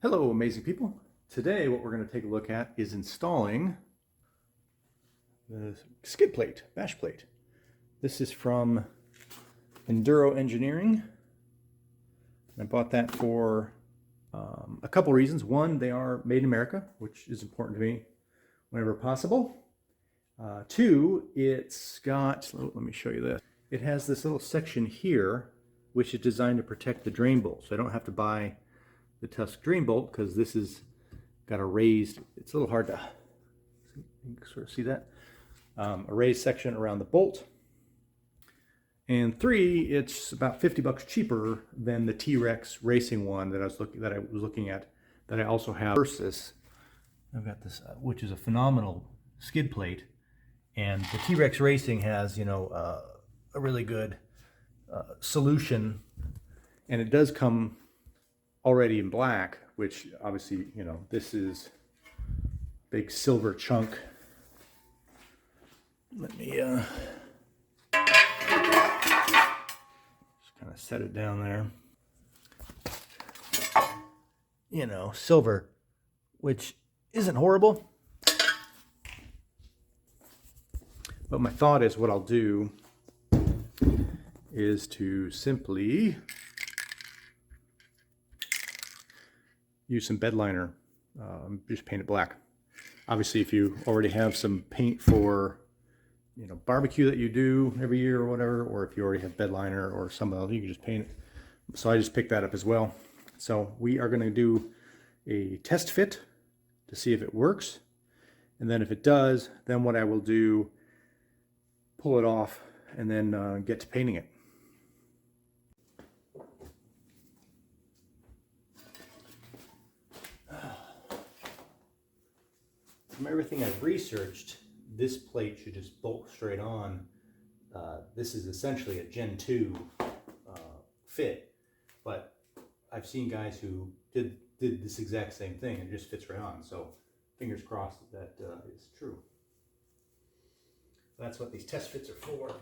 Hello, amazing people. Today, what we're going to take a look at is installing the skid plate, bash plate. This is from Enduro Engineering. I bought that for a couple reasons. One, they are made in America, which is important to me whenever possible. Two, it's got, let me show you this. It has this little section here, which is designed to protect the drain bolt. So I don't have to buy the Tusk drain bolt because this is got a raised, it's a little hard to you can sort of see that, a raised section around the bolt. And three, it's about 50 bucks cheaper than the T-Rex racing one that I was looking at that I also have. Versus, I've got this, which is a phenomenal skid plate, and the T-Rex racing has, a really good solution, and it does come already in black, which obviously, this is big silver chunk. Let me just kind of set it down there. Silver, which isn't horrible. But my thought is what I'll do is to simply use some bed liner, just paint it black. Obviously, if you already have some paint for, barbecue that you do every year or whatever, or if you already have bed liner or some else, you can just paint it. So I just picked that up as well. So we are going to do a test fit to see if it works. And then if it does, then what I will do, pull it off and then get to painting it. From everything I've researched, this plate should just bolt straight on. This is essentially a Gen 2 fit, but I've seen guys who did this exact same thing and it just fits right on. So fingers crossed that is true. That's what these test fits are for.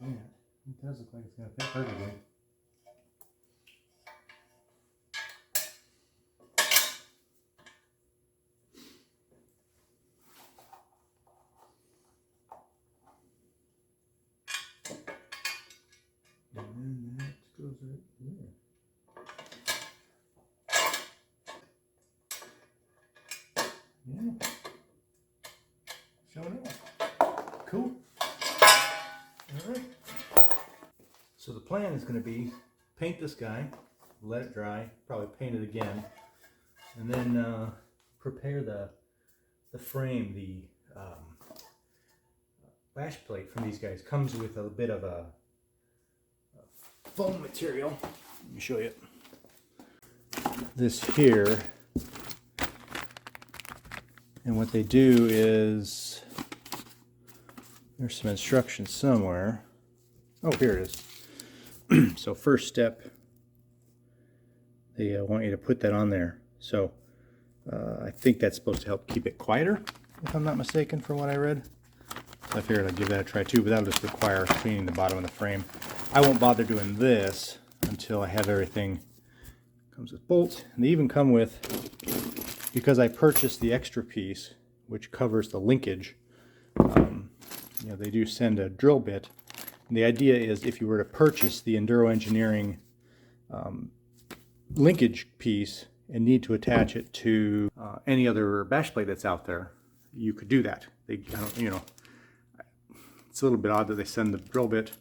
Yeah, it does look like it's going to fit perfectly. And then that goes right there. Yeah. Showing up. Cool. All right. So the plan is going to be paint this guy, let it dry, probably paint it again, and then prepare the frame. The bash plate from these guys comes with a bit of a foam material. Let me show you. This here, and what they do is There's some instructions somewhere. Oh, here it is. So first step, they want you to put that on there. So I think that's supposed to help keep it quieter, if I'm not mistaken, from what I read. So I figured I'd give that a try too, but that'll just require cleaning the bottom of the frame. I won't bother doing this until I have everything. Comes with bolts, and they even come with, because I purchased the extra piece, which covers the linkage, you know, they do send a drill bit. And the idea is if you were to purchase the Enduro Engineering linkage piece and need to attach it to any other bash plate that's out there, you could do that. I don't, you know, it's a little bit odd that they send the drill bit.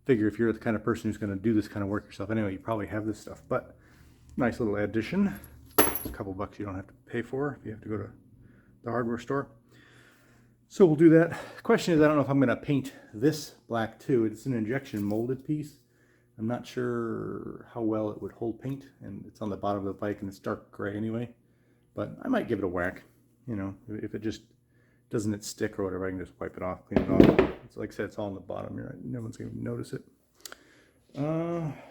Figure if you're the kind of person who's going to do this kind of work yourself anyway, you probably have this stuff. But nice little addition. It's a couple bucks you don't have to pay for if you have to go to the hardware store. So we'll do that. The question is, I don't know if I'm going to paint this black too. It's an injection molded piece. I'm not sure how well it would hold paint, and it's on the bottom of the bike and it's dark gray anyway. But I might give it a whack. You know, if it just doesn't stick or whatever, I can just wipe it off, clean it off. It's like I said, it's all on the bottom here. No one's going to notice it.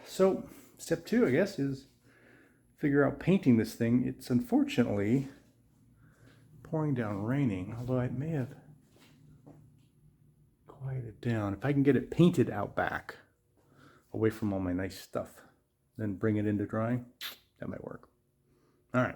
So step 2, I guess, is figure out painting this thing. It's unfortunately pouring down raining, although I may have quieted down. If I can get it painted out back, away from all my nice stuff, then bring it into drying, that might work. All right.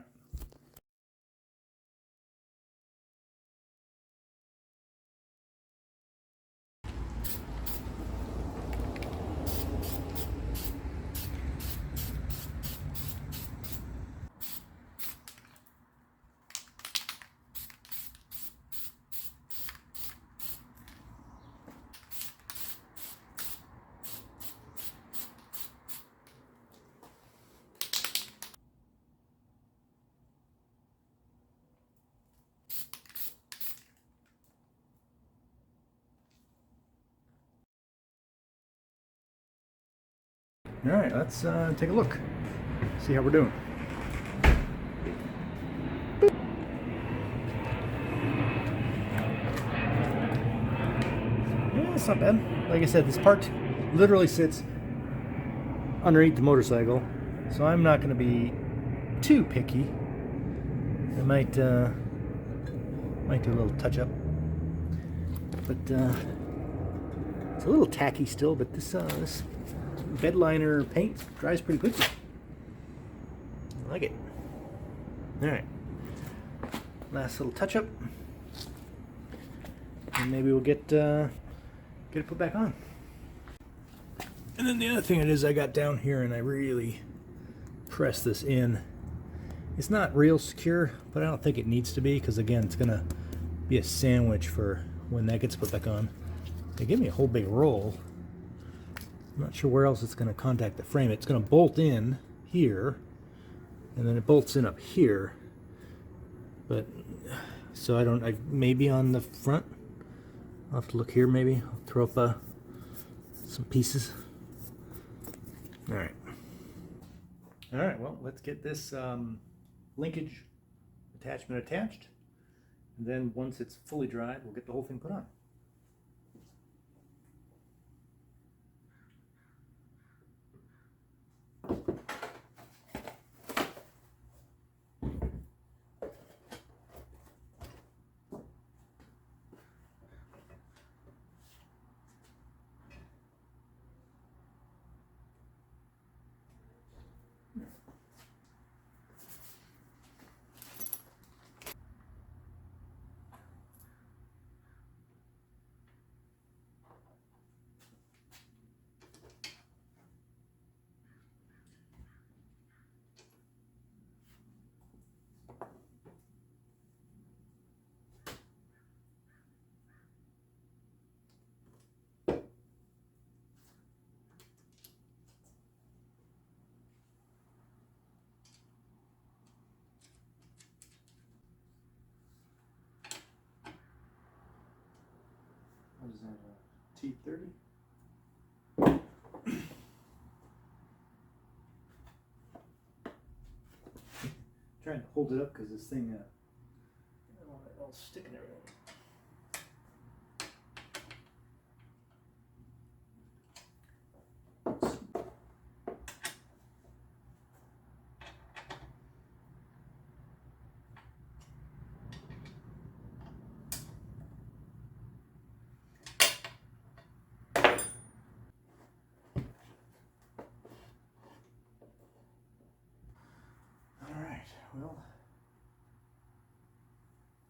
All right, let's take a look, see how we're doing. Yeah, it's not bad. Like I said, this part literally sits underneath the motorcycle, so I'm not going to be too picky. I might do a little touch up, but it's a little tacky still. But this bed liner paint dries pretty quickly. I like it. All right, last little touch up, and maybe we'll get it put back on. And then the other thing it is, I got down here and I really press this in. It's not real secure, but I don't think it needs to be, because again, it's gonna be a sandwich for when that gets put back on. They give me a whole big roll. I'm not sure where else it's going to contact the frame. It's going to bolt in here, and then it bolts in up here. But so maybe on the front. I'll have to look here. Maybe I'll throw up some pieces. All right. All right. Well, let's get this linkage attachment attached, and then once it's fully dried, we'll get the whole thing put on. What is that, T30? Trying to hold it up because this thing, I don't want it all sticking everywhere. well,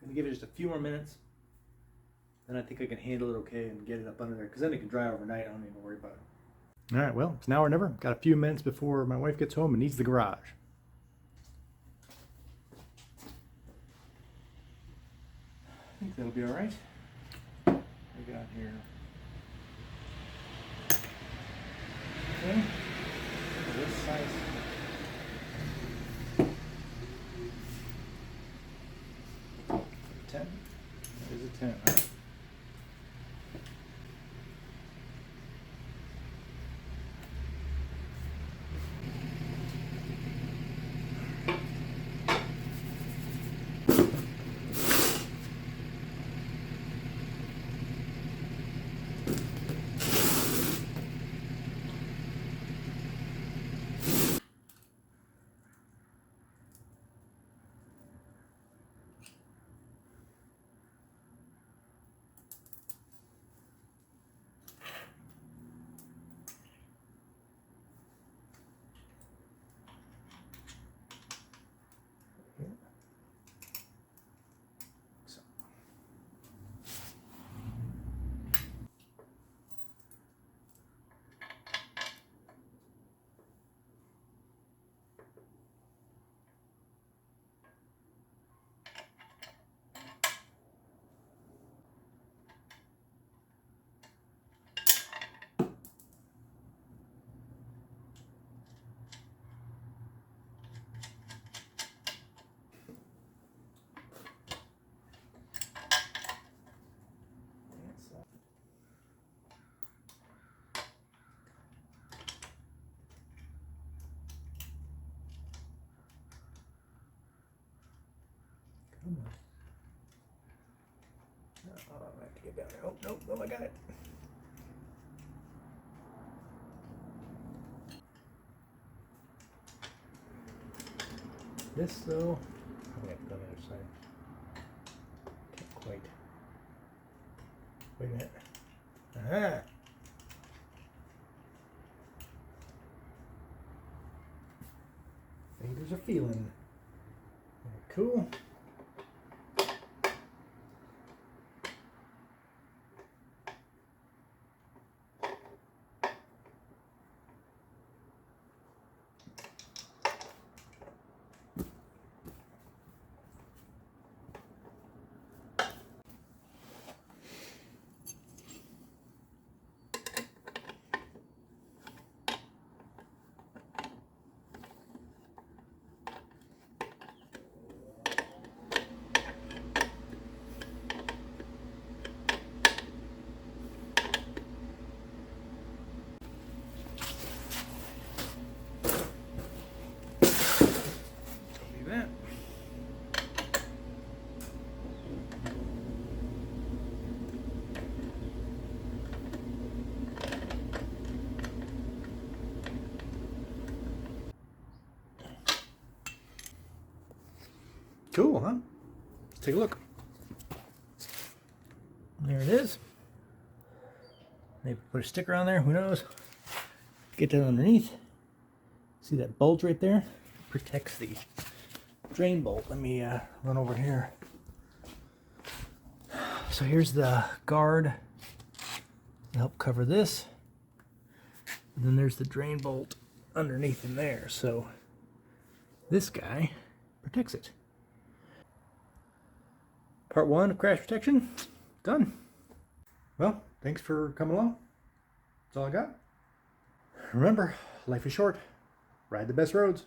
I'm gonna give it just a few more minutes. Then I think I can handle it okay and get it up under there, because then it can dry overnight. I don't need to worry about it. All right, well, it's now or never. Got a few minutes before my wife gets home and needs the garage. I think that'll be all right. What we got here? Okay. This size. 10. That is a 10. Right? Come on. Oh, I have to get down there. Oh, no, no, I got it. This, though, I have to go on the other side. Can't quite. Wait a minute. Aha! Fingers are feeling. Cool. That. Cool, huh? Let's take a look. There it is. Maybe put a sticker on there, who knows? Get that underneath. See that bulge right there? Protects the drain bolt. Let me run over here. So here's the guard to help cover this. And then there's the drain bolt underneath in there. So this guy protects it. Part 1 of crash protection, done. Well, thanks for coming along. That's all I got. Remember, life is short. Ride the best roads.